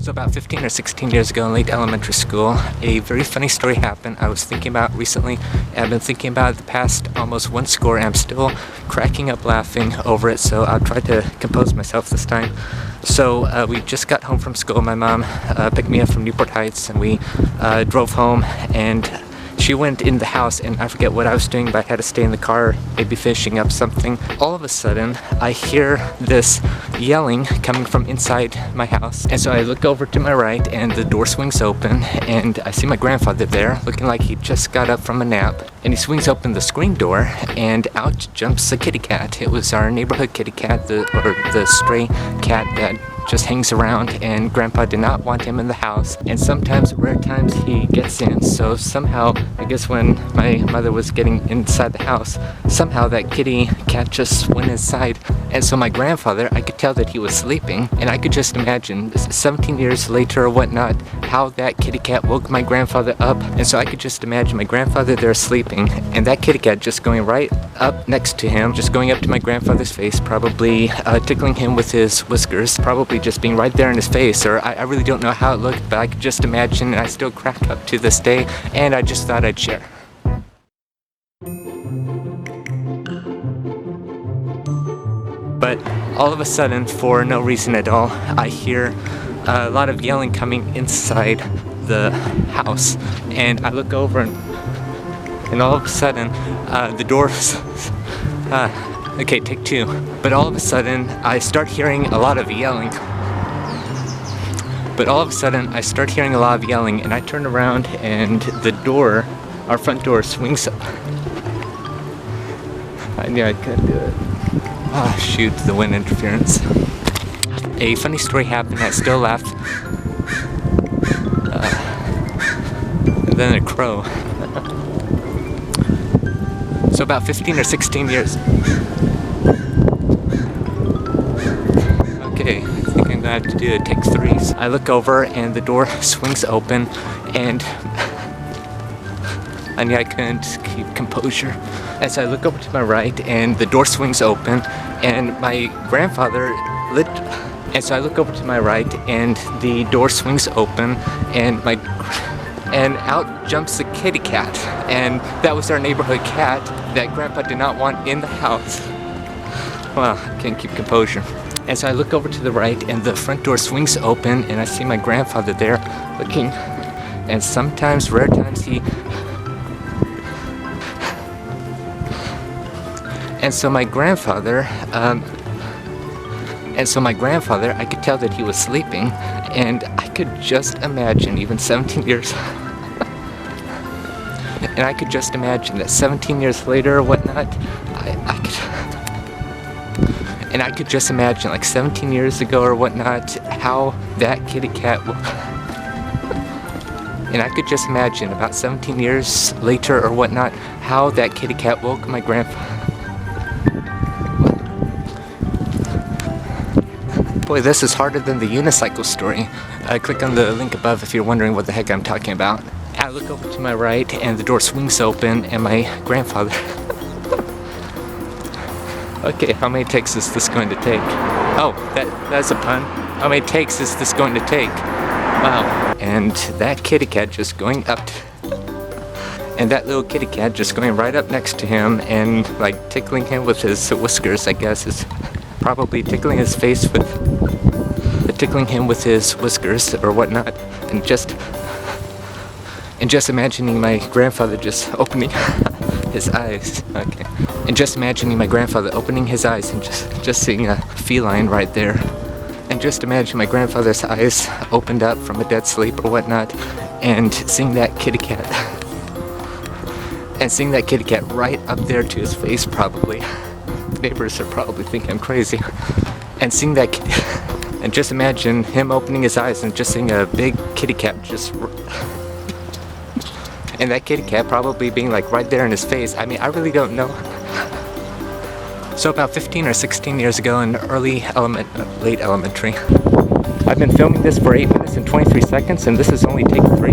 So about 15 or 16 years ago in late elementary school, a very funny story happened I was thinking about recently. I've been thinking about it the past almost one score, and I'm still cracking up laughing over it, so I'll try to compose myself this time. So we just got home from school. My mom picked me up from Newport Heights, and we drove home, and she went in the house, and I forget what I was doing, but I had to stay in the car, maybe finishing up something. All of a sudden, I hear this yelling coming from inside my house. And so I look over to my right, and the door swings open, and I see my grandfather there, looking like he just got up from a nap. And he swings open the screen door, and out jumps a kitty cat. It was our neighborhood kitty cat, the stray cat that just hangs around, and Grandpa did not want him in the house, and sometimes, rare times, he gets in. So somehow, I guess when my mother was getting inside the house, somehow that kitty cat just went inside. And so my grandfather, I could tell that he was sleeping, and I could just imagine 17 years later or whatnot, how that kitty cat woke my grandfather up. And so I could just imagine my grandfather there sleeping, and that kitty cat just going right up next to him, just going up to my grandfather's face, probably tickling him with his whiskers, probably just being right there in his face, or I really don't know how it looked, but I could just imagine, and I still crack up to this day, and I just thought I'd share. But all of a sudden, for no reason at all, I hear a lot of yelling coming inside the house, and I look over, and all of a sudden, the doors, okay, take two. But all of a sudden, I start hearing a lot of yelling. And I turn around, and the door, our front door, swings up. I knew I couldn't do it. Ah, shoot, the wind interference. A funny story happened, I still laugh. And then a crow. So about 15 or 16 years. Okay, I think I'm gonna have to do a take three. I look over, and the door swings open, and I couldn't keep composure. As I look over to my right, and the door swings open, and my grandfather and so I look over to my right, and the door swings open, and out jumps a kitty cat, and that was our neighborhood cat that Grandpa did not want in the house. Well, I can't keep composure. And so I look over to the right, and the front door swings open, and I see my grandfather there looking, and sometimes, rare times, And so my grandfather, I could tell that he was sleeping, and I could just imagine, even 17 years, and I could just imagine that 17 years later or whatnot, I could just imagine, like 17 years ago or whatnot, how that kitty cat and I could just imagine about 17 years later or whatnot, how that kitty cat woke my grandfather. Boy, this is harder than the unicycle story. Click on the link above if you're wondering what the heck I'm talking about. I look over to my right, and the door swings open, and my grandfather... Okay, how many takes is this going to take? Oh, that's a pun. How many takes is this going to take? Wow. And that kitty cat just going up and that little kitty cat just going right up next to him, and like tickling him with his whiskers, I guess, is probably tickling his face with... tickling him with his whiskers or whatnot, and just imagining my grandfather just opening his eyes. Okay. And just imagining my grandfather opening his eyes and just seeing a feline right there. And just imagine my grandfather's eyes opened up from a dead sleep or whatnot, and seeing that kitty cat. And seeing that kitty cat right up there to his face, probably. Neighbors are probably thinking I'm crazy. And seeing that kitty... And just imagine him opening his eyes and just seeing a big kitty cat just... And that kitty cat probably being like right there in his face. I mean, I really don't know. So about 15 or 16 years ago in late elementary, I've been filming this for 8 minutes and 23 seconds, and this is only take 3.